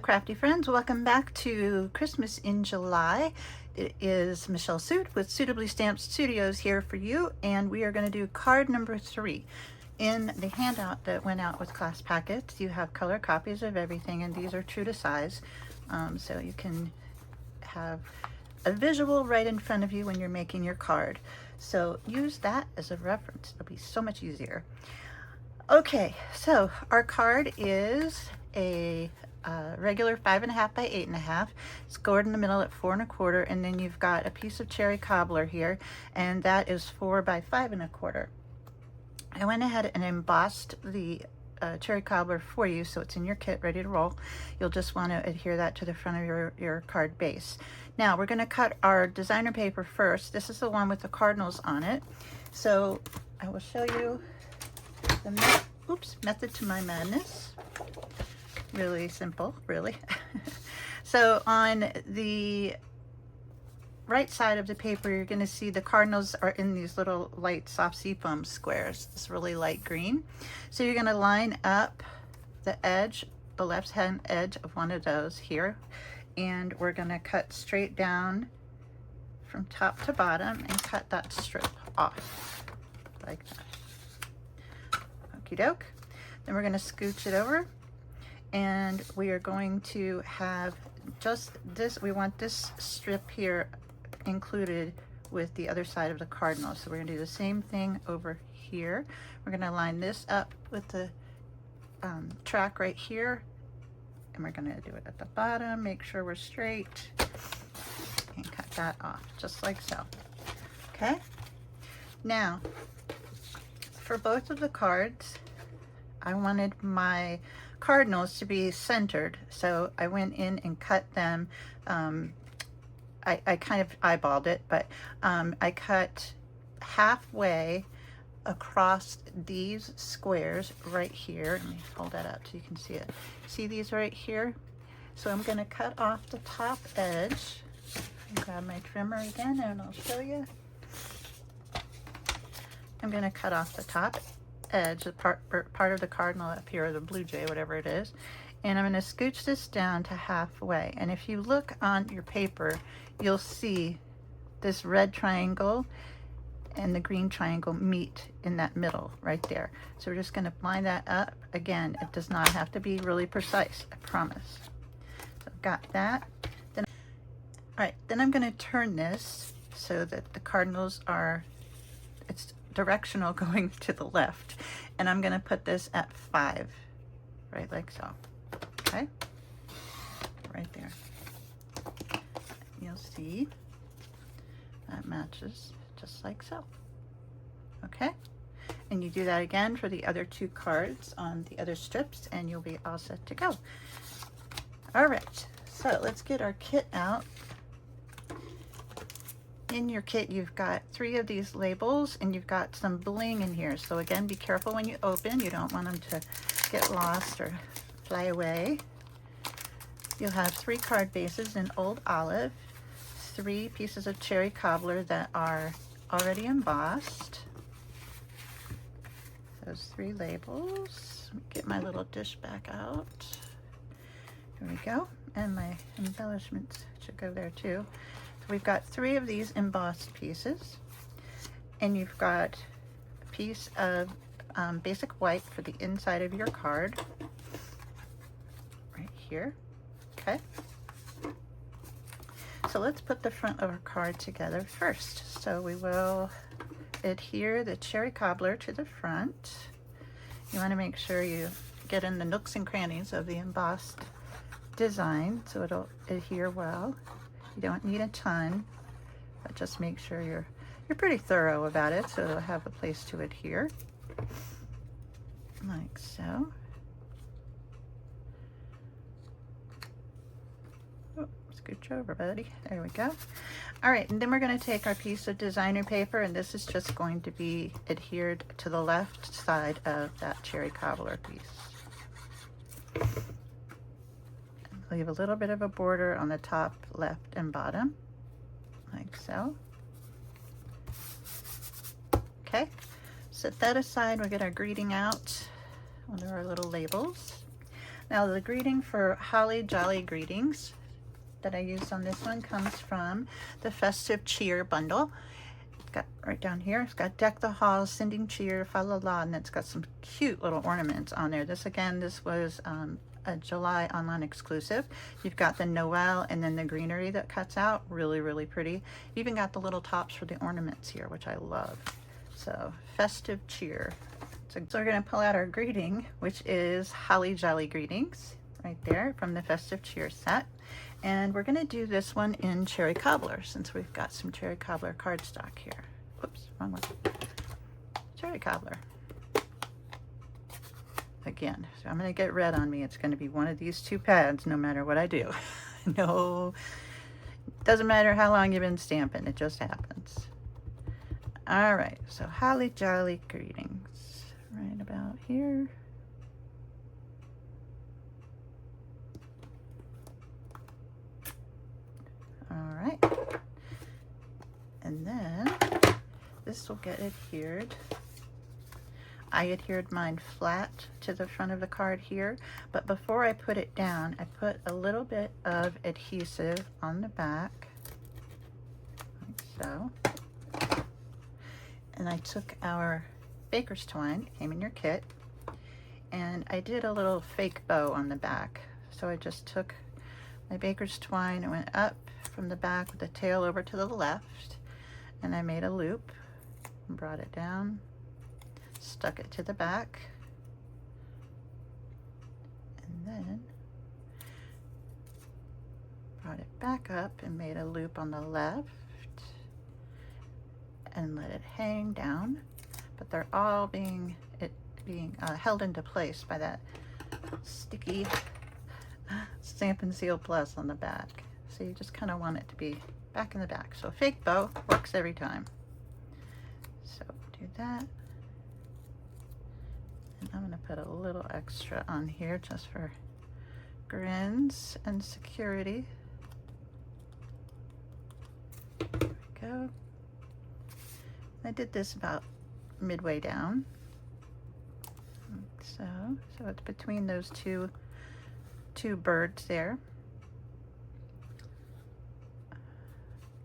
crafty friends, welcome back to Christmas in July. It is Michelle Suit with Suitably Stamped Studios here for you, and we are going to do card number 3. In the handout that went out with class packets, you have color copies of everything, and these are true to size, so you can have a visual right in front of you when you're making your card. So use that as a reference. It'll be so much easier. Okay, so our card is a regular 5.5 by 8.5, scored in the middle at 4 1/4, and then you've got a piece of cherry cobbler here, and that is 4 by 5 1/4. I went ahead and embossed the cherry cobbler for you, so it's in your kit ready to roll. You'll just want to adhere that to the front of your card base. Now we're going to cut our designer paper first. This is the one with the cardinals on it, so I will show you the method to my madness. Really simple, really. So on the right side of the paper, you're going to see the cardinals are in these little light soft seafoam squares. It's really light green. So you're going to line up the edge, the left hand edge of one of those here, and we're going to cut straight down from top to bottom and cut that strip off like that. Okie doke. Then we're going to scooch it over, and we are going to have just this. We want this strip here included with the other side of the cardinal. So we're going to do the same thing over here. We're going to line this up with the track right here, and we're going to do it at the bottom. Make sure we're straight and cut that off just like so. Okay. Now, for both of the cards, I wanted my cardinals to be centered, so I went in and cut them. I kind of eyeballed it, but I cut halfway across these squares right here. Let me hold that up so you can see it. See these right here? So I'm going to cut off the top edge. Grab my trimmer again and I'll show you. I'm going to cut off the top edge, the part of the cardinal up here, or the blue jay, whatever it is, and I'm going to scooch this down to halfway. And if you look on your paper, you'll see this red triangle and the green triangle meet in that middle right there. So we're just going to line that up. Again, it does not have to be really precise, I promise. So I've got that. Then, all right, then I'm going to turn this so that the cardinals are, it's directional going to the left, and I'm going to put this at 5, right like so. Okay, right there. You'll see that matches just like so. Okay, and you do that again for the other 2 cards on the other strips, and you'll be all set to go. All right, so let's get our kit out. In your kit, you've got 3 of these labels, and you've got some bling in here. So again, be careful when you open. You don't want them to get lost or fly away. You'll have 3 card bases in old olive, 3 pieces of cherry cobbler that are already embossed. Those 3 labels. Let me get my little dish back out. Here we go. And my embellishments should go there too. So we've got 3 of these embossed pieces, and you've got a piece of basic white for the inside of your card right here. Okay, so let's put the front of our card together first. So we will adhere the cherry cobbler to the front. You want to make sure you get in the nooks and crannies of the embossed design so it'll adhere well. You don't need a ton, but just make sure you're pretty thorough about it so it'll have a place to adhere, like so. Oh, scooch over, buddy. There we go. All right, and then we're going to take our piece of designer paper, and this is just going to be adhered to the left side of that cherry cobbler piece. Leave a little bit of a border on the top left and bottom, like so. Okay, set that aside. We'll get our greeting out, one of our little labels. Now the greeting for Holly Jolly Greetings that I used on this one comes from the Festive Cheer bundle. It's got right down here, it's got Deck the Halls, Sending Cheer, Fa La La, and it's got some cute little ornaments on there. This was a July online exclusive. You've got the Noel and then the greenery that cuts out. Really, really pretty. You even got the little tops for the ornaments here, which I love. So, Festive Cheer. So we're going to pull out our greeting, which is Holly Jolly Greetings, right there from the Festive Cheer set. And we're going to do this one in Cherry Cobbler, since we've got some Cherry Cobbler cardstock here. Whoops, wrong one. Cherry Cobbler. Again, so I'm going to get red on me. It's going to be one of these two pads no matter what I do. No, doesn't matter how long you've been stamping, it just happens. All right, so Holly Jolly Greetings, right about here. All right, and then this will get adhered. I adhered mine flat to the front of the card here, but before I put it down, I put a little bit of adhesive on the back, like so. And I took our baker's twine, came in your kit, and I did a little fake bow on the back. So I just took my baker's twine and went up from the back with the tail over to the left, and I made a loop and brought it down, stuck it to the back, and then brought it back up and made a loop on the left and let it hang down, but they're all being held into place by that sticky Stampin' Seal Plus on the back. So you just kind of want it to be back in the back. So a fake bow works every time. So do that. And I'm going to put a little extra on here just for grins and security. There we go. I did this about midway down. So it's between those two birds there.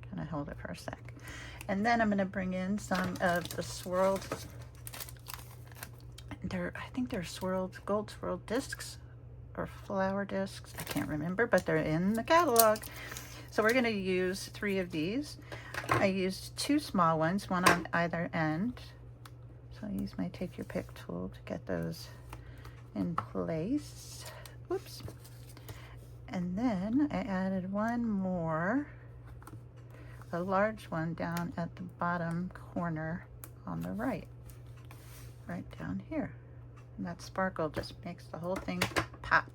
Kind of hold it for a sec. And then I'm going to bring in some of the swirled, I think they're gold swirled discs or flower discs. I can't remember, but they're in the catalog. So we're going to use 3 of these. I used 2 small ones, one on either end. So I use my Take Your Pick tool to get those in place. Oops. And then I added one more, a large one down at the bottom corner on the right down here. And that sparkle just makes the whole thing pop.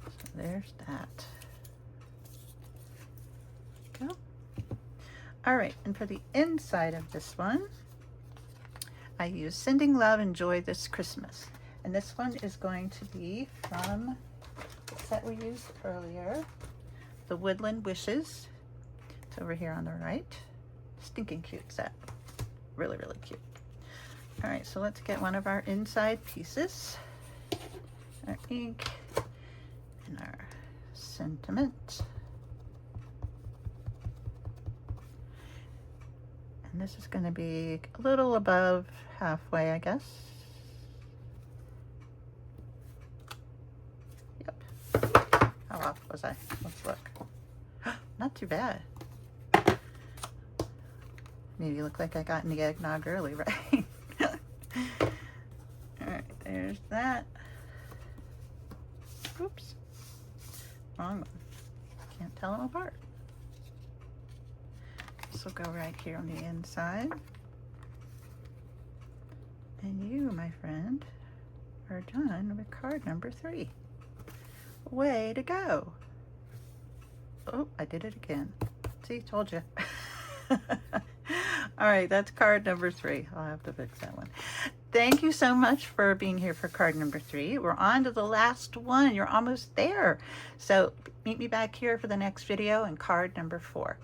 So there's that. Go. All right, and for the inside of this one, I use Sending Love and Joy This Christmas. And this one is going to be from the set we used earlier, the Woodland Wishes. It's over here on the right. Stinking cute set. Really, really cute. All right, so let's get one of our inside pieces. Our ink and our sentiment. And this is going to be a little above halfway, I guess. Yep. How off was I? Let's look. Not too bad. Maybe look like I got in the eggnog early, right? All right, there's that. Oops. Wrong one. Can't tell them apart. This will go right here on the inside. And you, my friend, are done with card number 3. Way to go. Oh, I did it again. See, told you. All right, that's card number 3. I'll have to fix that one. Thank you so much for being here for card number 3. We're on to the last one. You're almost there. So meet me back here for the next video and card number 4.